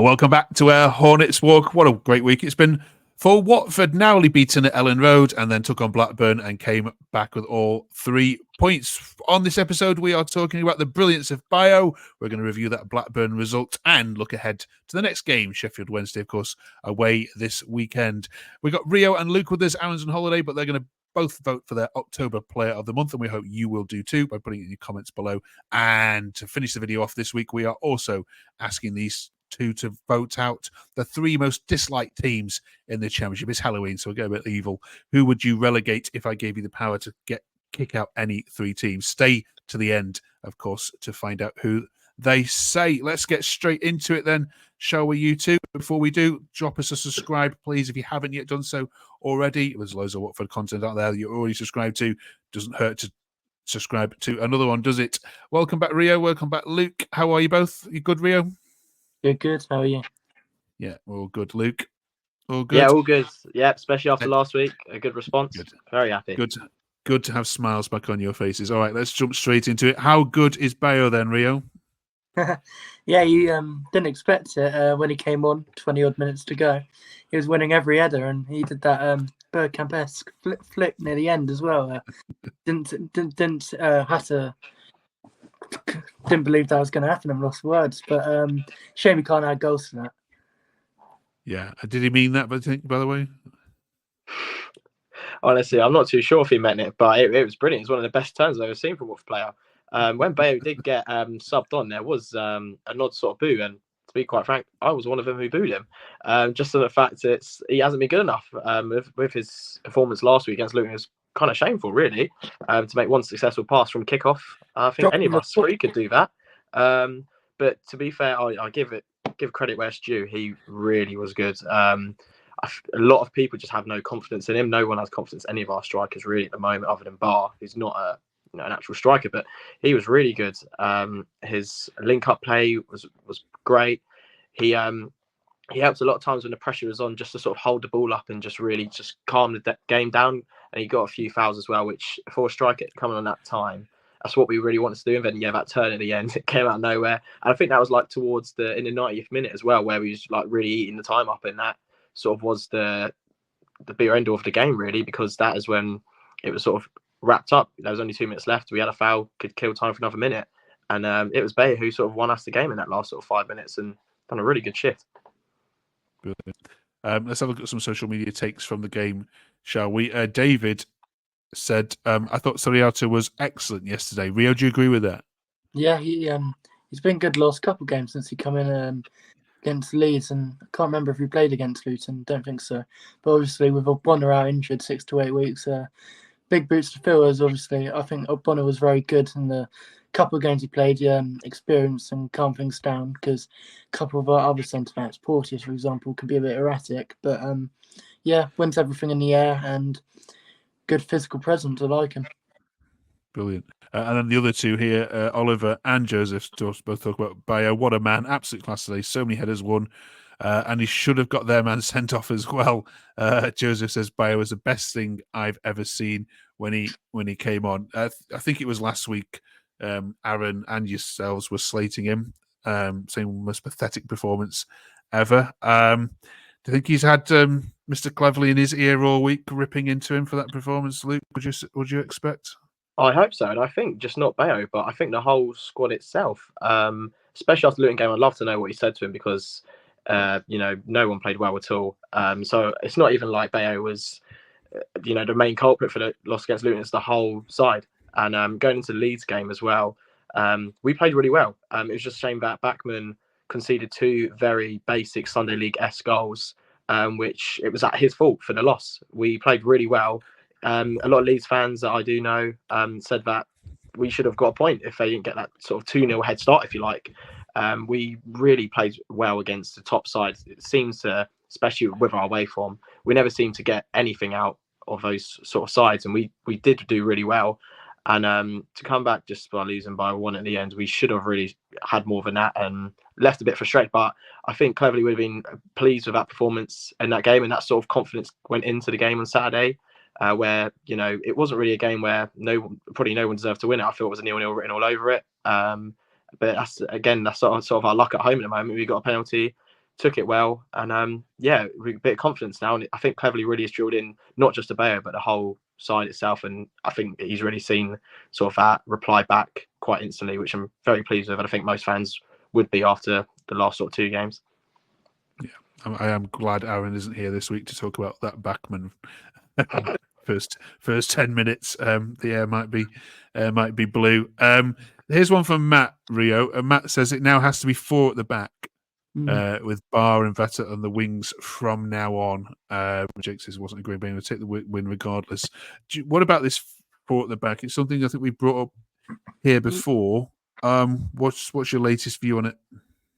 Welcome back to our Hornets walk. What a great week it's been for Watford, narrowly beaten at Ellen Road and then took on Blackburn and came back with all 3 points. On this episode, we are talking about the brilliance of Bayo. We're going to review that Blackburn result and look ahead to the next game, Sheffield Wednesday, of course, away this weekend. We've got Rio and Luke with us. Aaron's on holiday, but they're going to both vote for their October Player of the Month, and we hope you will do too by putting it in your comments below. And to finish the video off this week, we are also asking these two to vote out the 3 most disliked teams in the Championship. It's Halloween, so we'll go a bit evil. Who would you relegate if I gave you the power to kick out any 3 teams? Stay to the end, of course, to find out who they say. Let's get straight into it then, shall we, you two? Before we do, drop us a subscribe, please, if you haven't yet done so already. There's loads of Watford content out there that you're already subscribed to. Doesn't hurt to subscribe to another one, does it? Welcome back, Rio. Welcome back, Luke. How are you both? You good, Rio? Good. How are you? Yeah, we're all good. Luke, all good? Yeah, all good. Yeah, especially after last week. A good response. Good. Very happy. Good to have smiles back on your faces. All right, let's jump straight into it. How good is Bayo then, Rio? Yeah, you didn't expect it when he came on, 20-odd minutes to go. He was winning every header, and he did that Bergkamp-esque flick near the end as well. Didn't believe that was going to happen. I'm lost for words, but shame he can't add goals to that. Yeah, did he mean that? By the way, honestly, I'm not too sure if he meant it, but it was brilliant. It's one of the best turns I've ever seen from a Watford player. When Bayo did get subbed on, there was a nod sort of boo, and to be quite frank, I was one of them who booed him. Just for the fact he hasn't been good enough with his performance last week against Luton. It was kind of shameful, really, to make one successful pass from kickoff. I think any of us 3 could do that. But to be fair, I give credit where it's due. He really was good. A lot of people just have no confidence in him. No one has confidence in any of our strikers really at the moment, other than Barr, who's not an actual striker, but he was really good. His link-up play was great. He helped a lot of times when the pressure was on, just to sort of hold the ball up and just really just calm the game down. And he got a few fouls as well, which for a striker coming on that time, that's what we really wanted to do. And then that turn at the end, it came out of nowhere. And I think that was like towards in the 90th minute as well, where he was like really eating the time up, and that sort of was the be or end all of the game really, because that is when it was sort of wrapped up. There was only 2 minutes left. We had a foul, could kill time for another minute, and it was Bayo who sort of won us the game in that last sort of 5 minutes and done a really good shift. Brilliant. Let's have a look at some social media takes from the game, shall we? David said, I thought Soriato was excellent yesterday. Rio, do you agree with that? Yeah, he's been good the last couple of games since he come in against Leeds, and I can't remember if he played against Luton. Don't think so. But obviously with Ogbonna out injured 6 to 8 weeks, big boots to fill. As obviously, I think Ogbonna was very good in the couple of games he played. Experience and calm things down, because a couple of our other centre backs, Porteous for example, can be a bit erratic. But wins everything in the air and good physical presence. I like him. Brilliant. And then the other two here, Oliver and Joseph, both talk about Bayo. What a man. Absolute class today. So many headers won. And he should have got their man sent off as well. Joseph says Bayo was the best thing I've ever seen when he came on. I think it was last week, Aaron and yourselves were slating him, saying most pathetic performance ever. Do you think he's had Mr. Cleverley in his ear all week, ripping into him for that performance, Luke? Would you expect? I hope so, and I think just not Bayo, but I think the whole squad itself, especially after the Luton game. I'd love to know what he said to him, because no one played well at all. So it's not even like Bayo was, the main culprit for the loss against Luton. It's the whole side. And going into the Leeds game as well, we played really well. It was just a shame that Backman conceded 2 very basic Sunday League-esque goals, which it was at his fault for the loss. We played really well. A lot of Leeds fans that I do know said that we should have got a point if they didn't get that sort of 2-0 head start, if you like. We really played well against the top side. It seems to, especially with our away form, we never seem to get anything out of those sort of sides, and we did do really well. And to come back just by losing by 1 at the end, we should have really had more than that and left a bit frustrated. But I think Cleverley would have been pleased with that performance in that game, and that sort of confidence went into the game on Saturday, where it wasn't really a game where probably no one deserved to win it. I feel it was a 0-0 written all over it. But that's sort of our luck at home at the moment. We got a penalty took it well, and a bit of confidence now. And I think Cleverley really has drilled in not just a Bayo, but the whole side itself. And I think he's really seen sort of that reply back quite instantly, which I'm very pleased with. And I think most fans would be after the last sort of 2 games. Yeah, I am glad Aaron isn't here this week to talk about that Backman. first 10 minutes, the air might be blue. Here's one from Matt Rio, and Matt says it now has to be 4 at the back, with Barr and Vetta on the wings from now on. Jake says wasn't agreeing, being able to take the win regardless. What about this 4 at the back? It's something I think we brought up here before. What's your latest view on it?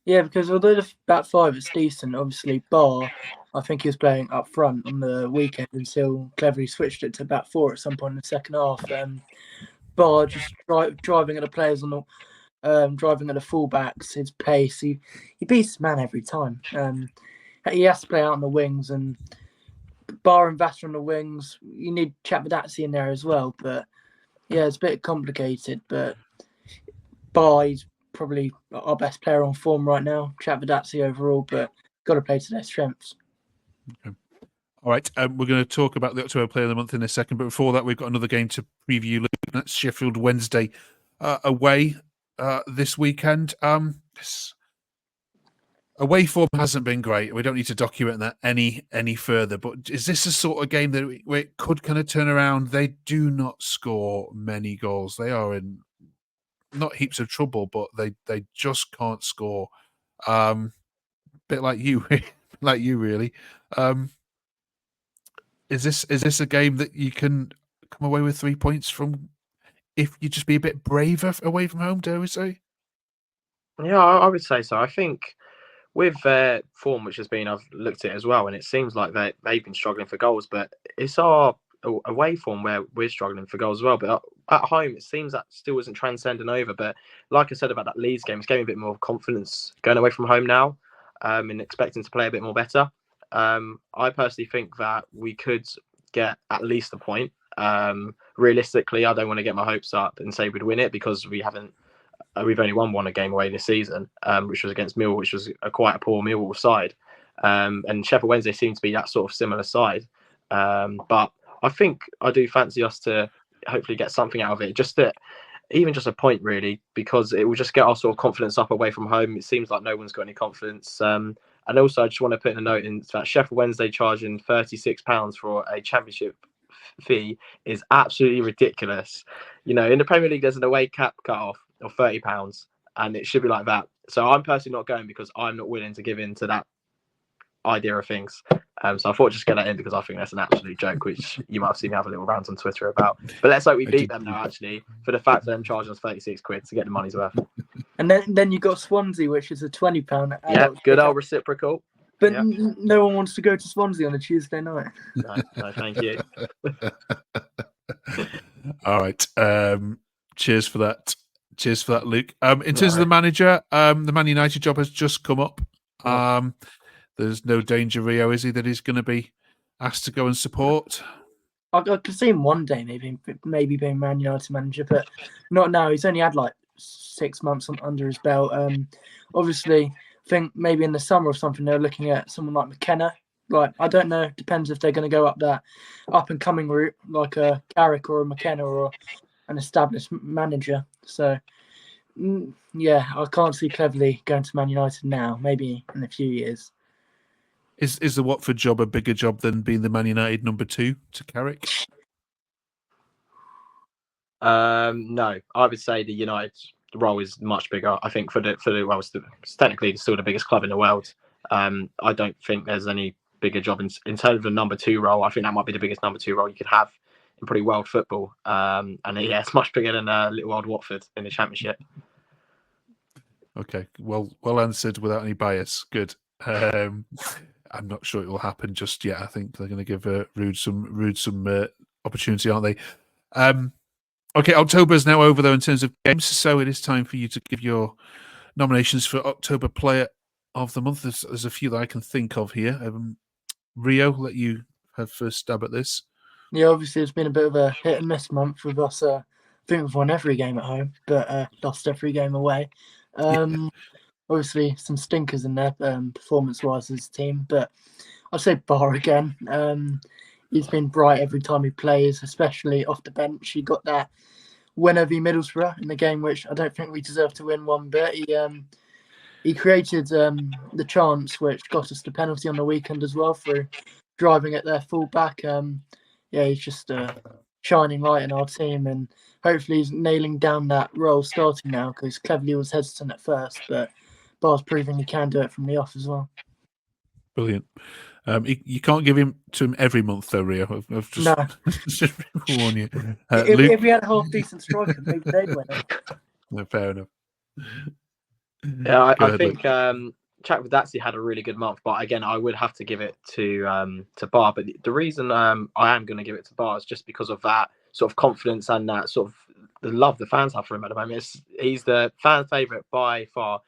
Yeah, because although the back 5 is decent, obviously Barr, I think he was playing up front on the weekend until Cleverley switched it to back 4 at some point in the second half. Barr just driving at the players on the driving at the fullbacks, his pace. He beats his man every time. He has to play out on the wings, and Barr and Vatter on the wings. You need Chapadazzi in there as well, but yeah, it's a bit complicated. But Barr, he's probably our best player on form right now. Chapadazzi overall, but got to play to their strengths. Okay. All right, we're going to talk about the October Player of the Month in a second, but before that, we've got another game to preview. That's Sheffield Wednesday away this weekend. Away form hasn't been great. We don't need to document that any further. But is this a sort of game that where it could kind of turn around? They do not score many goals. They are in not heaps of trouble, but they just can't score. Bit like you, really. Is this a game that you can come away with 3 points from if you just be a bit braver away from home, dare we say? Yeah, I would say so. I think with their form, which has been, I've looked at it as well, and it seems like they've been struggling for goals, but it's our away form where we're struggling for goals as well. But at home, it seems that still isn't transcending over. But like I said about that Leeds game, it's giving me a bit more confidence going away from home now, and expecting to play a bit more better. I personally think that we could get at least a point. Realistically, I don't want to get my hopes up and say we'd win it because we've only won one game away this season, which was against Millwall, which was quite a poor Millwall side. And Sheffield Wednesday seems to be that sort of similar side. But I think I do fancy us to hopefully get something out of it, even just a point really, because it will just get our sort of confidence up away from home. It seems like no one's got any confidence. And also, I just want to put in a note in that Sheffield Wednesday charging £36 for a championship fee is absolutely ridiculous. In the Premier League, there's an away cap cut-off of £30, and it should be like that. So I'm personally not going because I'm not willing to give in to that idea of things. So I thought I'd just get that in because I think that's an absolute joke, which you might have seen me have a little rant on Twitter about. But let's hope we beat them now, actually, for the fact that them charging us £36 to get the money's worth. And then you got Swansea, which is a £20. Yeah, good old reciprocal. But no one wants to go to Swansea on a Tuesday night. No, thank you. All right. Cheers for that. Luke. In terms of the manager, the Man United job has just come up. There's no danger, Rio, is he, that he's going to be asked to go and support? I could see him one day, maybe being Man United manager, but not now. He's only had like 6 months under his belt. Obviously, I think maybe in the summer or something, they're looking at someone like McKenna. Like, I don't know. Depends if they're going to go up that up-and-coming route, like a Carrick or a McKenna or an established manager. So, yeah, I can't see Cleverley going to Man United now. Maybe in a few years. Is the Watford job a bigger job than being the Man United number 2 to Carrick? No, I would say the United role is much bigger. I think it's technically still the biggest club in the world. I don't think there's any bigger job in terms of the number 2 role. I think that might be the biggest number 2 role you could have in pretty world football. And yeah, it's much bigger than little old Watford in the Championship. Okay, well answered without any bias. Good. I'm not sure it will happen just yet. I think they're going to give Rude some opportunity, aren't they? Okay, October is now over, though, in terms of games, so it is time for you to give your nominations for October Player of the Month. There's a few that I can think of here. Rio, let you have first stab at this. Yeah, obviously it's been a bit of a hit and miss month with us. I think we've won every game at home, but lost every game away. Obviously, some stinkers in there performance-wise as a team, but I'd say Bar again. He's been bright every time he plays, especially off the bench. He got that win over Middlesbrough in the game, which I don't think we deserved to win one bit. He created the chance, which got us the penalty on the weekend as well through driving at their full-back. He's just a shining light in our team, and hopefully he's nailing down that role starting now, because Cleverley was hesitant at first, but Bar's proving he can do it from the off as well. Brilliant. You can't give him to him every month, though, Rio. I've just, No. just warn you. If we had a half-decent striker, maybe they'd win it. No, fair enough. Yeah, Go I ahead, think Chak Vidazzi had a really good month, but again, I would have to give it to Bar. But the reason I am going to give it to Bar is just because of that sort of confidence and that sort of the love the fans have for him at the moment. He's the fan favourite by far.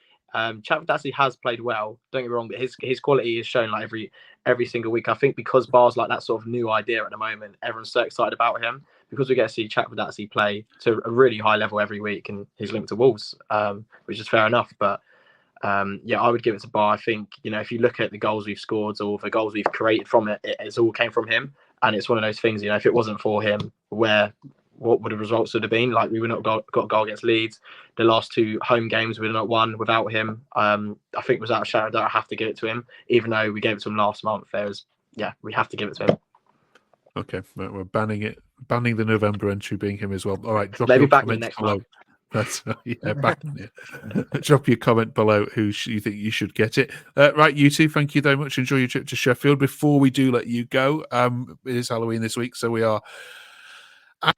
Chak Vidazzi has played well, don't get me wrong, but his quality is shown like every single week. I think because Bar's like that sort of new idea at the moment, everyone's so excited about him because we get to see Chak Vidazzi play to a really high level every week, and he's linked to Wolves, which is fair enough. But I would give it to Bar. I think, if you look at the goals we've scored or the goals we've created from it's all came from him. And it's one of those things, if it wasn't for him, what would the results have been? Like, we would not got a goal against Leeds. The last 2 home games we would not won without him. I think without a shadow, I have to give it to him, even though we gave it to him last month. We have to give it to him. Okay, we're banning the November entry being him as well. All right, drop Maybe your back me comments next below. month. That's back. Drop your comment below who you think you should get it. Right, you two, thank you very much. Enjoy your trip to Sheffield. Before we do let you go, it is Halloween this week, so we are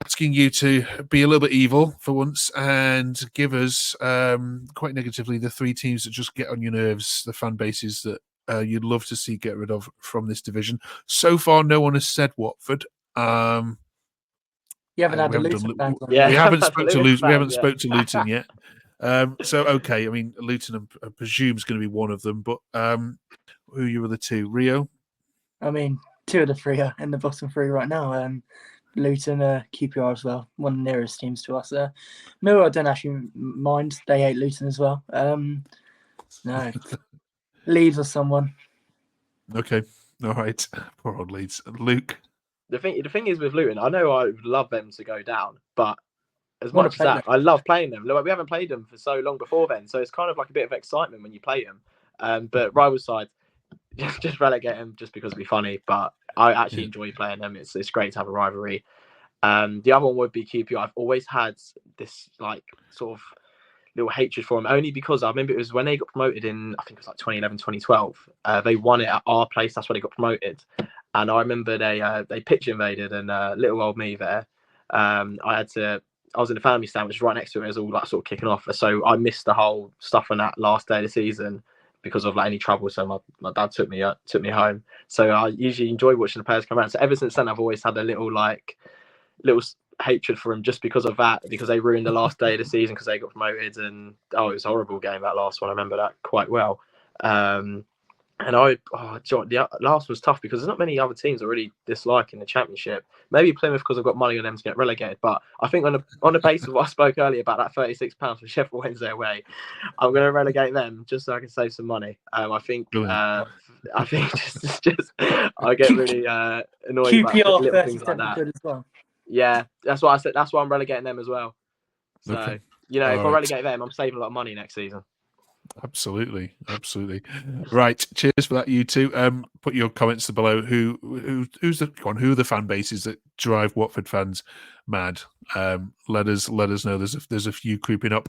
asking you to be a little bit evil for once and give us quite negatively the 3 teams that just get on your nerves, the fan bases that you'd love to see get rid of from this division. So far, no one has said Watford. You haven't had the Luton fans on. Yeah, we haven't spoke to Luton. We haven't yet. spoke to Luton yet. Okay. I mean, Luton, I presume, is going to be one of them. But who are your other 2? Rio. I mean, 2 of the 3 are in the bottom 3 right now. Luton, QPR as well, one of the nearest teams to us. Mill, I don't actually mind. They hate Luton as well. No, Leeds or someone. Okay, all right. Poor old Leeds. Luke. The thing is with Luton, I know I would love them to go down, but as Wanna much as play that, them. I love playing them. Like, we haven't played them for so long before then, so it's kind of like a bit of excitement when you play them. But rival side, just relegate them just because it'd be funny. But I actually enjoy playing them. It's great to have a rivalry. The other one would be QPR. I've always had this like sort of little hatred for them, only because I remember it was when they got promoted in, I think it was like 2011, 2012. They won it at our place. That's where they got promoted. And I remember they pitch invaded, and little old me there. I was in the family stand, which was right next to it. It was all like sort of kicking off. So I missed the whole stuff on that last day of the season because of like any trouble. So my dad took me home. So I usually enjoy watching the players come around. So ever since then, I've always had a little hatred for him just because of that, because they ruined the last day of the season because they got promoted. And it was a horrible game, that last one. I remember that quite well. And the last was tough because there's not many other teams I really dislike in the Championship. Maybe Plymouth because I've got money on them to get relegated. But I think on the basis of what I spoke earlier about that £36 for Sheffield Wednesday away, I'm going to relegate them just so I can save some money. I think just I get really annoyed QPR about little things like that. as well. Yeah, that's why I said. That's why I'm relegating them as well. So Okay. if I relegate them, I'm saving a lot of money next season. Absolutely. Right. Cheers for that, you two. Put your comments below. Who are the fan bases that drive Watford fans mad? Let us know. There's a few creeping up.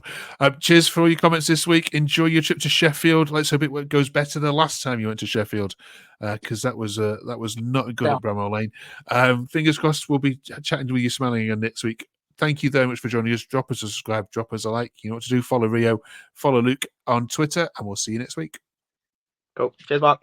Cheers for all your comments this week. Enjoy your trip to Sheffield. Let's hope it goes better than the last time you went to Sheffield, because that was not good at Bramall Lane. Fingers crossed. We'll be chatting with you smiling again next week. Thank you very much for joining us. Drop us a subscribe, drop us a like. You know what to do. Follow Rio, follow Luke on Twitter, and we'll see you next week. Cool. Cheers, Mark.